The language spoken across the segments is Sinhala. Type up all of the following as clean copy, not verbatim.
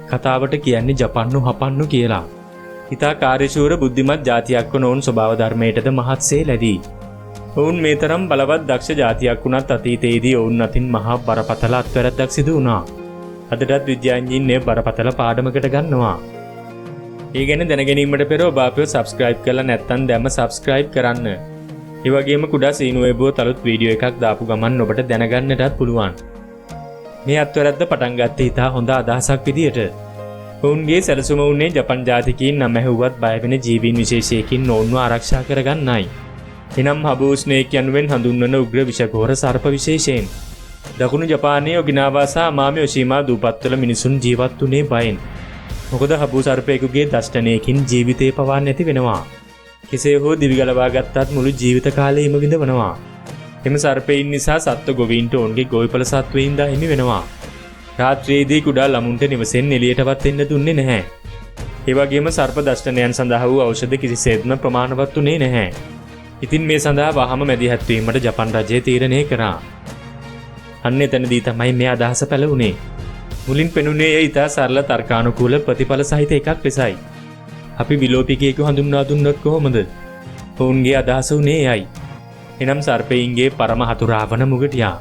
කතාවට කියන්නේ ජපන්නු හපන්නු කියලා. හිතා කාර්යශූර බුද්ධිමත් ජාතියක් වන ඔවුන් ස්වභාව ධර්මයටද මහත්සේ ලැබී. ඔවුන් මේ තරම් බලවත් දක්ෂ ජාතියක් වුණත් අතීතයේදී ඔවුන් අතින් මහා බරපතල අත්වැරද්දක් සිදු වුණා. අදටත් විද්‍යාඥයින් මේ බරපතල පාඩමකට ගන්නවා. ඒ ගැන දැනගැනීමට පෙර ඔබ අපිව සබ්ස්ක්‍රයිබ් කරලා නැත්නම් දැම්ම සබ්ස්ක්‍රයිබ් කරන්න. ඒ වගේම කුඩා සීනුවේබුව තලුත් වීඩියෝ එකක් දාපු ගමන් ඔබට දැනගන්නටත් පුළුවන්. මේ අත්වැරද්ද පටන් ගත්තේ ඉතා හොඳ අදහසක් විදියට. ඔවුන්ගේ සැලසුම වුණේ ජපන් ජාතිකයින් නම් ඇහුවත් බය වෙන ජීවීන් විශේෂයකින් ඔවුන්ව ආරක්ෂා කරගන්නයි. එනම් හබූ ස්නේක් යනුවෙන් හඳුන්වන උග්‍ර විෂගෝර සර්ප විශේෂයෙන්. දකුණු ජපානයේ ඔකිනාවා සහ අමාමි ඔෂීමා දූපත්වල මිනිසුන් ජීවත් වුණේ බයෙන්. මොකද හබූ සර්පයෙකුගේ දෂ්ටනයකින් ජීවිතේ පවා නැති වෙනවා. කෙසේ හෝ දිවි ගලවා ගත්තත් මුළු ජීවිත කාලයම විඳවනවා. එම සර්පයින් නිසා සත්ත්ව ගොවීන්ට ඔවුන්ගේ ගොවිපළ සත්වයින් දා හිමි වෙනවා. රාත්‍රියේදී කුඩා ළමුන්ට නිවසෙන් එළියටවත් එන්න දුන්නේ නැහැ. ඒ වගේම සර්ප දෂ්ටනයන් සඳහා වූ ඖෂධ කිසිසේත්ම ප්‍රමාණවත් වුණේ නැහැ. ඉතින් මේ සඳහා වහම මැදිහත් වීමට ජපන් රජය තීරණය කරා. අන්න එතනදී තමයි මේ අදහස පැලවුණේ. මුලින් පෙනුනේ එය ඉතා සරල තර්කානුකූල ප්‍රතිඵල සහිත එකක් ලෙසයි. අපි විලෝපිකයෙකු හඳුන්වා දුන්නොත් කොහොමද? ඔවුන්ගේ අදහස උනේ එයයි. එනම් සර්පයින්ගේ පරම හතුරා වන මුගටියා.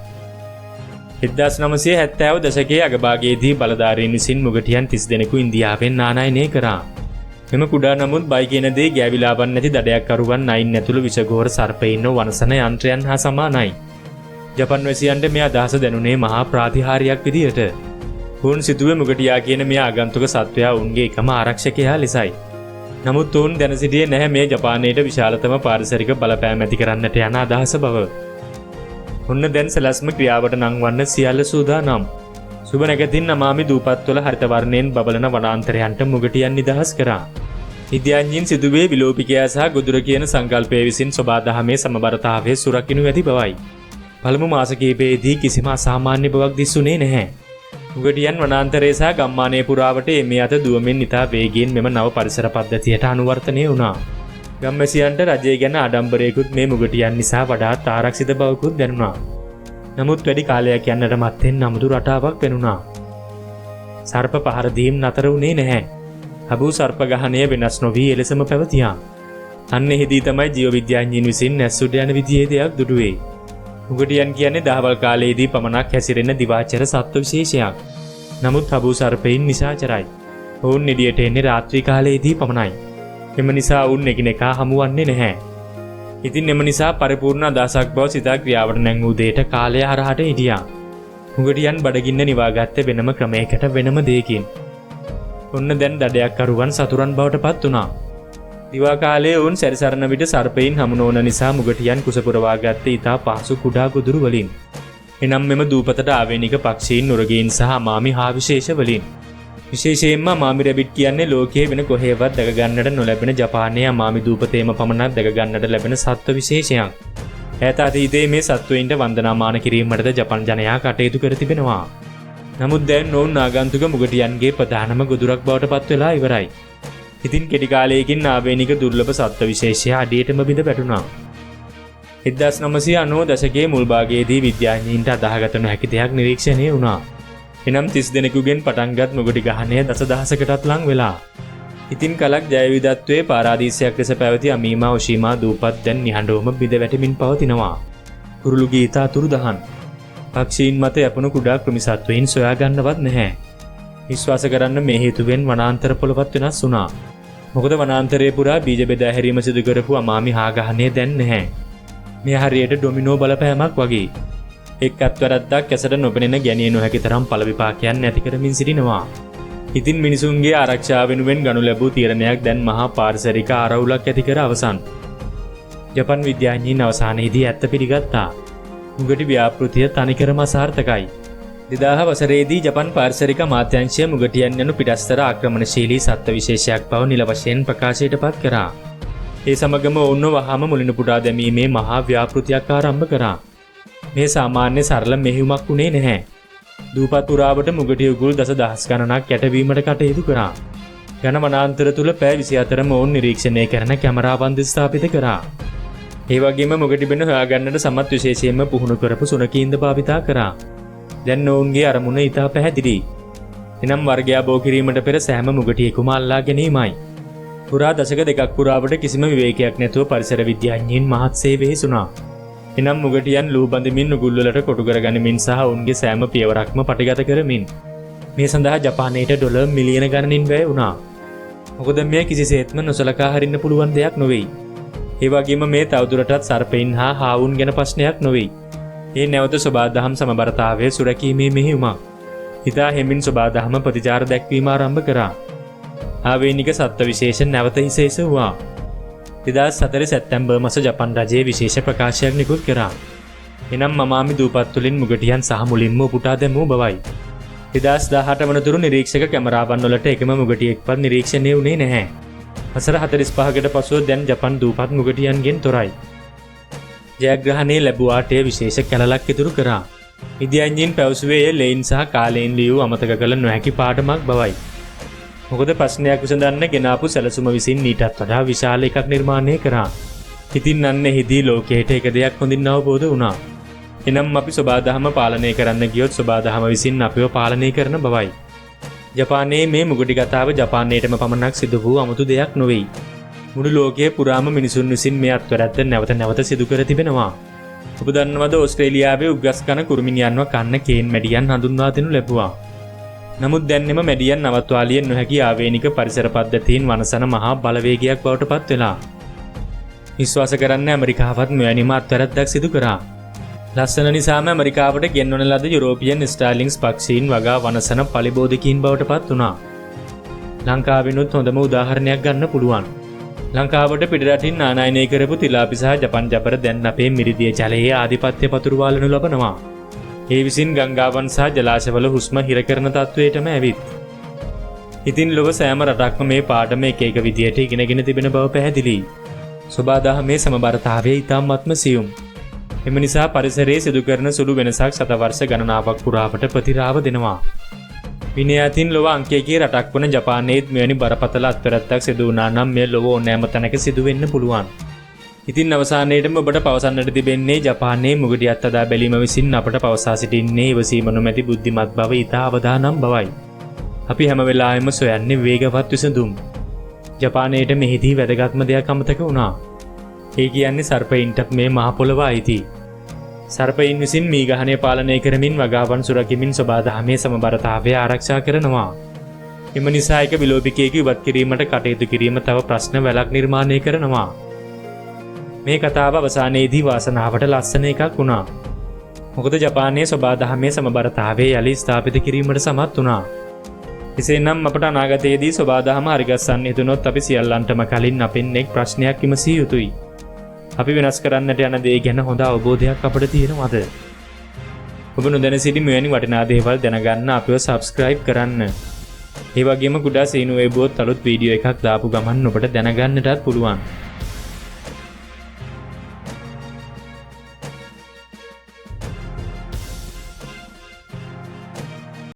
1970 දශකයේ අගභාගයේදී බලධාරීන් විසින් මුගටියන් 30 දෙනෙකු ඉන්දියාවෙන් ආනයනය කරා. මෙම කුඩා නමුත් බයි කියන දේ ගෑවිලාවන් නැති දඩයක් අරුවන් නයින් ඇතුළු විෂගෝර සර්පයින්ව වනසන යන්ත්‍රයන් හා සමානයි. ජපන් වැසියන්ට මේ අදහස දැනුනේ මහා ප්‍රාතිහාර්යයක් විදියට. ඔවුන් සිතුවේ මුගටියා කියන මේ ආගන්තුක සත්වයා ඔවුන්ගේ එකම ආරක්ෂකයා ලෙසයි. නමුත් ඔවුන් දැන සිටියේ නැහැ මේ ජපානයේ විශාලතම පාරිසරික බලපෑම ඇති කරන්නට යන අදහස බව. ඔන්න දැන් සැලැස්ම ක්‍රියාවට නංවන්න සියල්ල සූදානම්. සුබ නැගතින් අමාමි දූපත්වල හරිත වර්ණයෙන් බබලන වනාන්තරයන්ට මුගටියන් නිදහස් කරා. විද්‍යාඥයින් සිදුවේ විලෝපිකයා සහ ගොදුර කියන සංකල්පය විසින් සබාදහමේ සමබරතාවයේ සුරකිනු ඇති බවයි. පළමු මාස කිහිපයේදී කිසිම අසාමාන්‍ය බවක් දිස්සුනේ නැහැ. මුගටියන් වනාන්තරයේ සහ ගම්මානයේ පුරාවට එමේ අත දුවමින් ඉතා වේගයෙන් මෙම නව පරිසර පද්ධතියට අනුවර්තනය වුණා. ගම්වැසියන්ට රජය ගැන ආඩම්බරයකුත් මේ මුගටියන් නිසා වඩාත් ආරක්ෂිත බවකුත් දැනුණා. නමුත් වැඩි කාලයක් යන්නට මත්තෙන් නමුදු රටාවක් පෙනුණා. සර්ප පහර දීම් නතර වුණේ නැහැ. හබූ සර්ප ගහණය වෙනස් නොවී එලෙසම පැවතියා. අන්න එහිදී තමයි ජීව විද්‍යාඥයින් විසින් නැස්සුඩ යන විදිහේ දෙයක් දුටුවේ. මුගටියන් කියන්නේ දහවල් කාලයේදී පමණක් හැසිරෙන දිවාචර සත්ව විශේෂයක්. නමුත් හබූ සර්පයින් නිශාචරයි. ඔවුන් එළියට එන්නේ රාත්‍රී කාලයේදී පමණයි. එම නිසා ඔවුන් එකිනෙකා හමුවන්නේ නැහැ. ඉතින් එම නිසා පරිපූර්ණ අදහසක් බව සිතා ක්‍රියාවට නැංවූ දෙයට කාලය හරහාට හිටියා. මුගටියන් බඩගින්න නිවාගත්තේ වෙනම ක්‍රමයකට වෙනම දෙයකින්. ඔන්න දැන් දඩයක් අරුවන් සතුරන් බවට පත් වුණා. දිවා කාලයේ ඔවුන් සැරිසරන විට සර්පයින් හමු නොවන නිසා මුගටියන් කුස පුරවා ගත්තේ ඉතා පහසු කුඩා ගොදුරු වලින්. එනම් මෙම දූපතට ආවේනික පක්ෂීන් නුරගීන් සහ අමාමි හා විශේෂ වලින්. විශේෂයෙන්ම අමාමි රැබිට් කියන්නේ ලෝකයේ වෙන කොහේවත් දැක ගන්නට නොලැබෙන ජපානයේ අමාමි දූපතේම පමණක් දැක ගන්නට ලැබෙන සත්ව විශේෂයක්. ඈත අතීතයේ මේ සත්වයින්ට වන්දනාමාන කිරීමටද ජපන් ජනයා කටයුතු කර තිබෙනවා. නමුත් දැන් ඔවුන් ආගන්තුක මුගටියන්ගේ ප්‍රධානම ගොදුරක් බවට පත් වෙලා ඉවරයි. ඉතින් කෙටි කාලයකින් ආවේනික දුර්ලභ සත්ව විශේෂය අඩියටම බිඳ වැටුණා. 1990 දශකයේ මුල් භාගයේදී විද්‍යාඥයින්ට අදාහගත නොහැකි දෙයක් නිරීක්ෂණය වුණා. එනම් 30 දෙනෙකුගෙන් පටන්ගත් මුගටි ගහණය දසදහසකටත් ලං වෙලා. ඉතින් කලක් ජයවිදත්වයේ පාරාදීසයක් ලෙස පැවති අමීමා ඔෂීමා දූපත් දැන් නිහඬවම බිඳ වැටෙමින් පවතිනවා. කුරුළු ගීත අතුරුදහන්. පක්ෂීන් මත යපුණු කුඩා කෘමිසත්වයින් සොයාගන්නවත් නැහැ. විශ්වාස කරන්න මේ හේතුවෙන් වනාන්තර පොළවත් වෙනස් වුණා. මොකද වනාන්තරයේ පුරා බීජ බෙදා හැරීම සිදු කරපු අමාමි හාගහණය දැන් නැහැ. මේ හරියට ඩොමිනෝ බලපෑමක් වගේ. එක් අත්වැරද්දක් ඇසට නොපෙනෙන ගැනිය නොහැකි තරම් පළ විපාකයන් නැති කරමින් සිටිනවා. ඉතින් මිනිසුන්ගේ ආරක්ෂාව වෙනුවෙන් ගනු ලැබූ තීරණයක් දැන් මහා පාරිසරික ආරවුලක් ඇති කර අවසන්. ජපන් විද්‍යාඥයින් අවසානයේදී ඇත්ත පිළිගත්තා. මුගටි ව්‍යාපෘතිය තනිකරම අසාර්ථකයි. 2000 වසරේදී ජපන් පාරිසරික අමාත්‍යාංශය මුගටියන් යනු පිටස්තර ආක්‍රමණශීලී සත්ත්ව විශේෂයක් බව නිල වශයෙන් ප්‍රකාශයට පත් කරා. ඒ සමගම ඔවුන්ව වහාම මුලින් පුටා දැමීමේ මහා ව්‍යාපෘතියක් ආරම්භ කරා. මේ සාමාන්‍ය සරල මෙහෙයුමක් වුණේ නැහැ. දූපත් පුරාවට මුගටි උගුල් දසදහස් ගණනක් යටවීමට කටයුතු කරා. ඝන වනාන්තර තුල පැය 24ම ඔවුන් නිරීක්ෂණය කරන කැමරාවන් ස්ථාපිත කරා. ඒ වගේම මුගටිබෙන හොයාගන්නට සමත් විශේෂයෙන්ම පුහුණු කරපු සුනකීන්ද භාවිතා කරා. දැන් ඔවුන්ගේ අරමුණ ඉතා පැහැදිලි. එනම් වර්ගයා බෝ කිරීමට පෙර සෑම මුගටියෙකුම අල්ලා ගැනීමයි. පුරා දශක දෙකක් පුරාවට කිසිම විවේකයක් නැතුව පරිසර විද්‍යාඥයින් මහත් සේවයේ සුණා. එනම් මුගටියන් ලූ බඳමින් උගුල්වලට කොටු කරගනිමින් සහ ඔවුන්ගේ සෑම පියවරක්ම පටිගත කරමින් මේ සඳහා ජපානයට ඩොලර් මිලියන ගණනින් වැය වුණා. මොකද මේ කිසිසේත්ම නොසලකා හරින්න පුළුවන් දෙයක් නොවෙයි. ඒ වගේම මේ තවදුරටත් සර්පයින් හා හාවුන් ගැන ප්‍රශ්නයක් නොවෙයි. ඒ නැවත සබාදහම් සමබරතාවය සුරැකීමේ මෙහෙයුමක්. හිතා හෙමින් සබාදහම ප්‍රතිචාර දැක්වීම ආරම්භ කරා. ආවේනික සත්ත්ව විශේෂ නැවත හිසෙස වූවා. 2004 සැප්තැම්බර් මාස ජපන් රජයේ විශේෂ ප්‍රකාශයක් නිකුත් කරා. එනම් මමාමි දූපත් තුළින් මුගටියන් සහ මුලින්ම උපුටා දැමූ බවයි. 2018 වනතුරු නිරීක්ෂක කැමරාවන් වලට එකම මුගටියෙක්වත් නිරීක්ෂණය වුණේ නැහැ. වසර 45කට පසුව දැන් ජපන් දූපත් මුගටියන්ගෙන් තොරයි. ජයග්‍රහණය ලැබුවාට විශේෂ කැලලක් ඉතුරු කරා. විද්‍යාඥයින් පැවසුවේ ලේන් සහ කාලයෙන් ලියූ අමතක කළ නොහැකි පාඩමක් බවයි. මොකද ප්‍රශ්නයක් විසඳන්න ගෙනාපු සැලසුම විසින් ඊටත් වඩා විශාල එකක් නිර්මාණය කරා. ඉතින් අන්න එහිදී ලෝකයට එක දෙයක් හොඳින් අවබෝධ වුණා. එනම් අපි සබාදහම පාලනය කරන්න ගියොත් සබාදහම විසින් අපිව පාලනය කරන බවයි. ජපානයේ මේ මුගටි කතාව ජපානයේටම පමණක් සිදු වූ අමුතු දෙයක් නොවෙයි. මුළු ලෝකයේ පුරාම මිනිසුන් විසින් මේ අත්වැරැද්ද නැවත නැවත සිදු කර තිබෙනවා. ඔබ දන්නවද ඕස්ට්‍රේලියාවේ උග්ගස් කන කුරුමිනියන්ව කන්න කේන් මැඩියන් හඳුන්වා දෙනු ලැබුවා. නමුත් දැන් එම මැඩියන් නවත්වාලිය නොහැකි ආවේනික පරිසර පද්ධතීන් වනසන මහා බලවේගයක් බවට පත් වෙලා. විශ්වාස කරන්න ඇමරිකාවත් මෙවැනිම අත්වැරැද්දක් සිදු කරා. ලස්සන නිසාම ඇමරිකාවට ගෙන්වන ලද යුරෝපියන් ස්ටාර්ලින්ග්ස් පක්ෂීන් වගා වනසන පලිබෝධිකීන් බවට පත් වුණා. ලංකාවෙනුත් හොඳම උදාහරණයක් ගන්න පුළුවන්. ලංකාවට පිටරටින් ආනයනය කරපු තිලාපි සහ ජපන් ජබර දැන් අපේ මිරිදිය ජලයේ ආධිපත්‍ය පතුරවාලනු ලබනවා. ඒ විසින් ගංගාවන් සහ ජලාශවල හුස්ම හිර කරන තත්වයටම ඇවිත්. ඉතින් ලොව සෑම රටක්ම මේ පාඩම එක එක විදියට ඉගෙනගෙන තිබෙන බව පැහැදිලි. සබාදහමේ සමබරතාවය ඉතාමත්ම සියුම්. එම නිසා පරිසරයේ සිදු කරන සුළු වෙනසක් සතවර්ෂ ගණනාවක් පුරාවට ප්‍රතිරාව දෙනවා. විනය අතින් ලොව අංකයකී රටක් වන ජපානයේත් මෙවැනි බරපතල අත්වැරැද්දක් සිදු වුණා නම් මෙය ලොව ඕනෑම තැනක සිදු වෙන්න පුළුවන්. ඉතින් අවසානයේටම ඔබට පවසන්නට තිබෙන්නේ ජපානයේ මුගටි අත්හදා බැලීම විසින් අපට පවසා සිටින්නේ ඉවසීම නොමැති බුද්ධිමත් බව ඉතා අවදානම් බවයි. අපි හැම වෙලාවෙම සොයන්නේ වේගවත් විසඳුම්. ජපානයට මෙහිදී වැදගත්ම දෙයක් අමතක වුණා. ඒ කියන්නේ සර්පයින්ටත් මේ මහ පොළව අයිති. සර්පයින් විසින් මීගහනය පාලනය කරමින් වගාවන් සුරකිමින් සබාදහමේ සමබරතාවය ආරක්ෂා කරනවා. එම නිසා එක විලෝපිකයෙකු ඉවත් කිරීමට කටයුතු කිරීම තව ප්‍රශ්න වැලක් නිර්මාණය කරනවා. මේ කතාව අවසානයේදී වාසනාවට ලස්සන එකක් වුණා. මොකද ජපානයේ සබාදහමේ සමබරතාවය යලි ස්ථාපිත කිරීමට සමත් වුණා. එසේනම් අපට අනාගතයේදී සබාදහම හරිගස්සන්න හිතුනොත් අපි සියල්ලන්ටම කලින් අපෙන් එක් ප්‍රශ්නයක් විමසිය යුතුයි. අපි වෙනස් කරන්නට යන දේ ගැන හොඳ අවබෝධයක් අපට තියෙනවද? ඔබ නොදැන සිටි මෙවැනි වටිනා දේවල් දැනගන්න අපිව සබ්ස්ක්‍රයිබ් කරන්න. ඒ වගේම කුඩා සීනු වේබුවොත් අලුත් වීඩියෝ එකක් දාපු ගමන් ඔබට දැනගන්නටත් පුළුවන්.